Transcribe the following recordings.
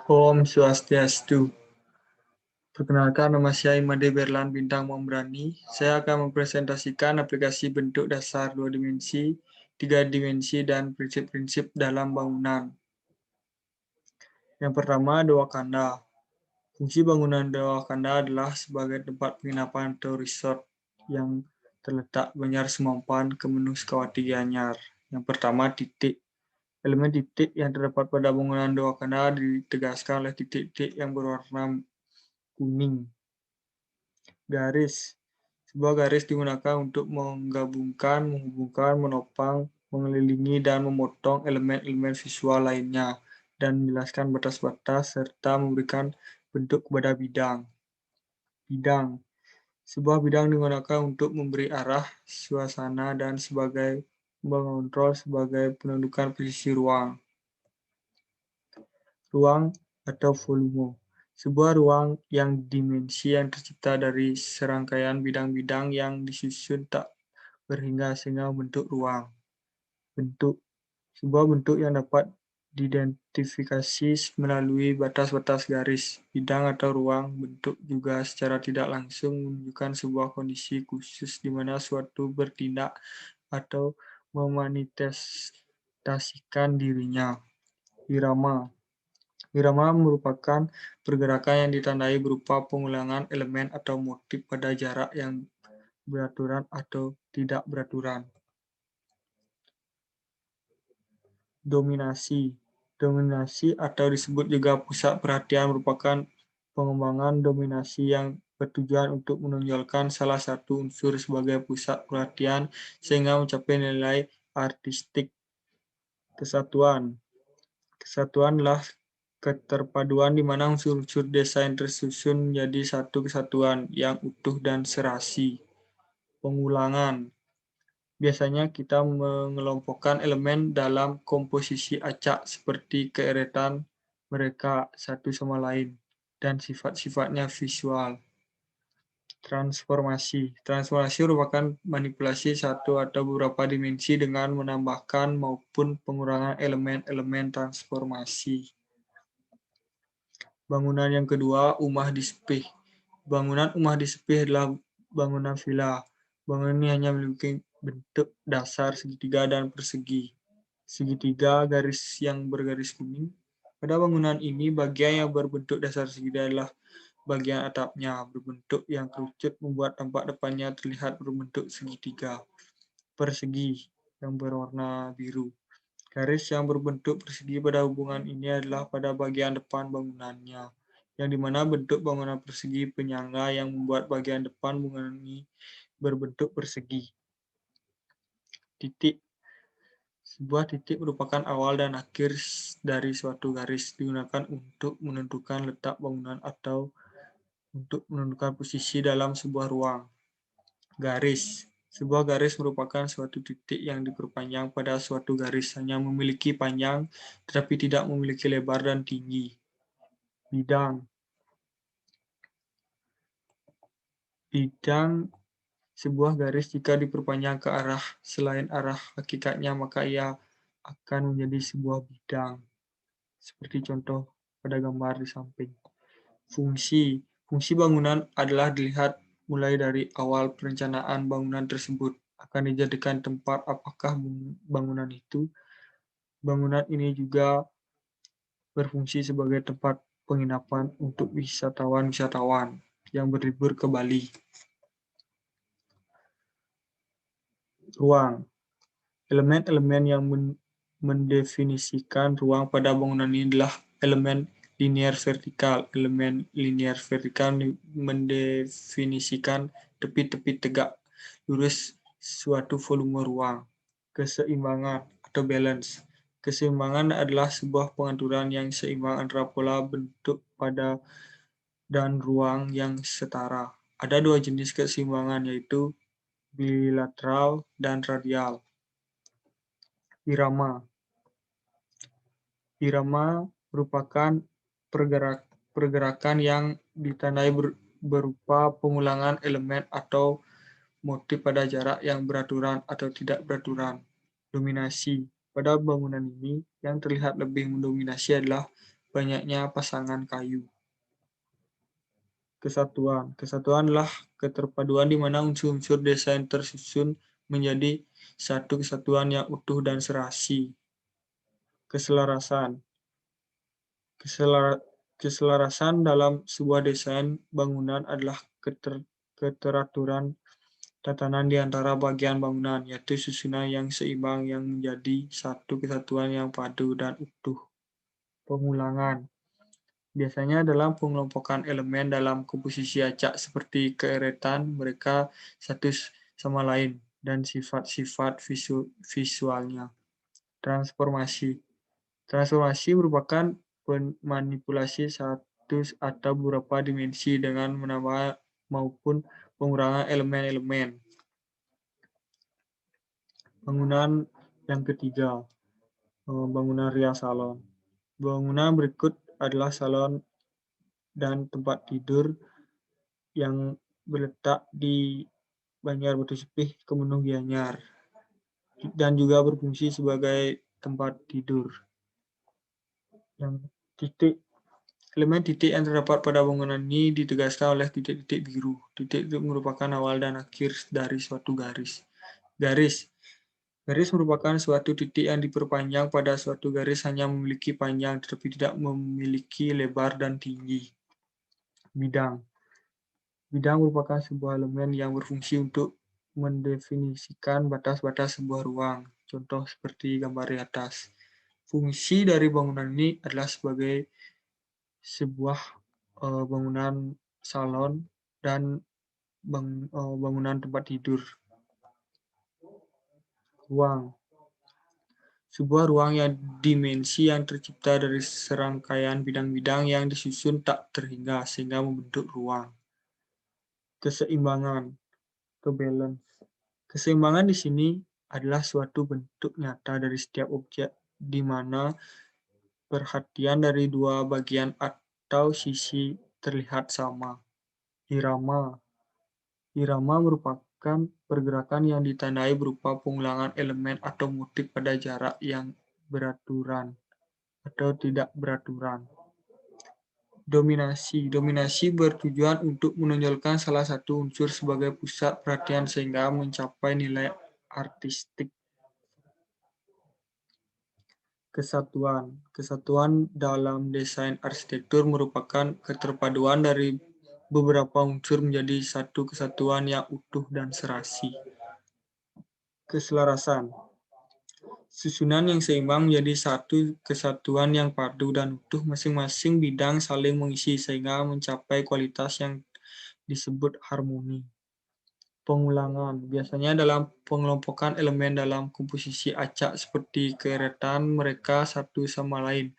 Om Swastiastu. Perkenalkan, nama saya Imade Berlan Bintang Membrani. Saya akan mempresentasikan aplikasi bentuk dasar 2 dimensi, 3 dimensi, dan prinsip-prinsip dalam bangunan. Yang pertama, Doa Kanda. Fungsi bangunan Doa Kanda adalah sebagai tempat penginapan atau resort yang terletak Banjar Semampan, Kemenuh, Sukawati, Gianyar. Yang pertama, titik. Elemen titik yang terdapat pada bangunan Doa Kanda ditegaskan oleh titik-titik yang berwarna kuning. Garis. Sebuah garis digunakan untuk menggabungkan, menghubungkan, menopang, mengelilingi, dan memotong elemen-elemen visual lainnya, dan menjelaskan batas-batas, serta memberikan bentuk kepada bidang. Bidang. Sebuah bidang digunakan untuk memberi arah, suasana, dan sebagai mengontrol sebagai penentukan posisi ruang. Ruang atau volume. Sebuah ruang yang dimensi yang tercipta dari serangkaian bidang-bidang yang disusun tak berhingga sehingga membentuk ruang. Bentuk. Sebuah bentuk yang dapat diidentifikasi melalui batas-batas garis. Bidang atau ruang bentuk juga secara tidak langsung menunjukkan sebuah kondisi khusus di mana suatu bertindak atau memanifestasikan dirinya. Irama. Irama merupakan pergerakan yang ditandai berupa pengulangan elemen atau motif pada jarak yang beraturan atau tidak beraturan. Dominasi. Dominasi atau disebut juga pusat perhatian merupakan pengembangan dominasi yang bertujuan untuk menonjolkan salah satu unsur sebagai pusat perhatian sehingga mencapai nilai artistik. Kesatuan. Kesatuan adalah keterpaduan di mana unsur-unsur desain tersusun menjadi satu kesatuan yang utuh dan serasi. Pengulangan. Biasanya kita mengelompokkan elemen dalam komposisi acak seperti keeretan mereka satu sama lain dan sifat-sifatnya visual. Transformasi. Transformasi merupakan manipulasi satu atau beberapa dimensi dengan menambahkan maupun pengurangan elemen-elemen transformasi. Bangunan yang kedua, Umah Dispih. Bangunan Umah Dispih adalah bangunan villa. Bangunan ini hanya memiliki bentuk dasar segitiga dan persegi. Segitiga garis yang bergaris kuning. Pada bangunan ini, bagian yang berbentuk dasar segitiga adalah bagian atapnya. Berbentuk yang kerucut membuat tampak depannya terlihat berbentuk segitiga. Persegi yang berwarna biru. Garis yang berbentuk persegi pada hubungan ini adalah pada bagian depan bangunannya, yang dimana bentuk bangunan persegi penyangga yang membuat bagian depan bangunan ini berbentuk persegi. Titik. Sebuah titik merupakan awal dan akhir dari suatu garis, digunakan untuk menentukan letak bangunan atau untuk menentukan posisi dalam sebuah ruang. Garis. Sebuah garis merupakan suatu titik yang diperpanjang pada suatu garis, hanya memiliki panjang tetapi tidak memiliki lebar dan tinggi. Bidang. Bidang sebuah garis jika diperpanjang ke arah selain arah hakikatnya maka ia akan menjadi sebuah bidang. Seperti contoh pada gambar di samping. Fungsi. Fungsi bangunan adalah dilihat mulai dari awal perencanaan bangunan tersebut. Akan dijadikan tempat apakah bangunan itu. Bangunan ini juga berfungsi sebagai tempat penginapan untuk wisatawan-wisatawan yang berlibur ke Bali. Ruang. Elemen-elemen yang mendefinisikan ruang pada bangunan ini adalah elemen linear vertikal. Elemen linear vertikal mendefinisikan tepi-tepi tegak lurus suatu volume ruang. Keseimbangan atau balance. Keseimbangan adalah sebuah pengaturan yang seimbang antara pola bentuk pada dan ruang yang setara. Ada dua jenis keseimbangan, yaitu bilateral dan radial. Irama. Irama merupakan pergerakan yang ditandai berupa pengulangan elemen atau motif pada jarak yang beraturan atau tidak beraturan. Dominasi. Pada bangunan ini, yang terlihat lebih mendominasi adalah banyaknya pasangan kayu. Kesatuan. Kesatuan adalah keterpaduan di mana unsur-unsur desain tersusun menjadi satu kesatuan yang utuh dan serasi. Keselarasan. Keselarasan dalam sebuah desain bangunan adalah keteraturan tatanan di antara bagian bangunan, yaitu susunan yang seimbang yang menjadi satu kesatuan yang padu dan utuh. Pengulangan. Biasanya dalam pengelompokan elemen dalam komposisi acak seperti keeretan mereka satu sama lain dan sifat-sifat visualnya. Transformasi. Transformasi merupakan manipulasi satu atau beberapa dimensi dengan menambah maupun pengurangan elemen-elemen. Bangunan yang ketiga, bangunan rias salon. Bangunan berikut adalah salon dan tempat tidur yang berletak di Banjar Batu Sepih, Kemenung Gianyar, dan juga berfungsi sebagai tempat tidur. Yang elemen titik yang terdapat pada bangunan ini ditegaskan oleh titik-titik biru. Titik itu merupakan awal dan akhir dari suatu garis. Garis merupakan suatu titik yang diperpanjang pada suatu garis hanya memiliki panjang tetapi tidak memiliki lebar dan tinggi. Bidang. Bidang merupakan sebuah elemen yang berfungsi untuk mendefinisikan batas-batas sebuah ruang. Contoh seperti gambar di atas. Fungsi dari bangunan ini adalah sebagai sebuah bangunan salon dan bangunan tempat tidur. Ruang. Sebuah ruang yang dimensi yang tercipta dari serangkaian bidang-bidang yang disusun tak terhingga sehingga membentuk ruang. Keseimbangan atau balance. Keseimbangan di sini adalah suatu bentuk nyata dari setiap objek di mana perhatian dari dua bagian atau sisi terlihat sama. Irama. Irama merupakan pergerakan yang ditandai berupa pengulangan elemen atau motif pada jarak yang beraturan atau tidak beraturan. Dominasi. Dominasi bertujuan untuk menonjolkan salah satu unsur sebagai pusat perhatian sehingga mencapai nilai artistik. Kesatuan. Kesatuan dalam desain arsitektur merupakan keterpaduan dari beberapa unsur menjadi satu kesatuan yang utuh dan serasi. Keselarasan. Susunan yang seimbang menjadi satu kesatuan yang padu dan utuh, masing-masing bidang saling mengisi sehingga mencapai kualitas yang disebut harmoni. Pengulangan. Biasanya dalam pengelompokan elemen dalam komposisi acak seperti keeretan mereka satu sama lain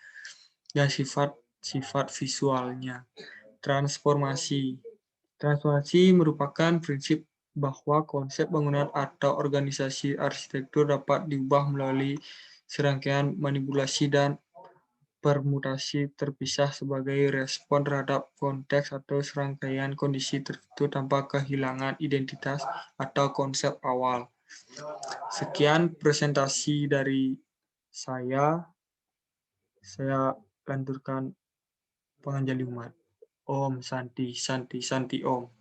dan sifat-sifat visualnya. Transformasi. Transformasi merupakan prinsip bahwa konsep bangunan atau organisasi arsitektur dapat diubah melalui serangkaian manipulasi dan permutasi terpisah sebagai respon terhadap konteks atau serangkaian kondisi tertentu tanpa kehilangan identitas atau konsep awal. Sekian presentasi dari saya. Saya lanjutkan penganjali umat. Om Santi, Santi, Santi Om.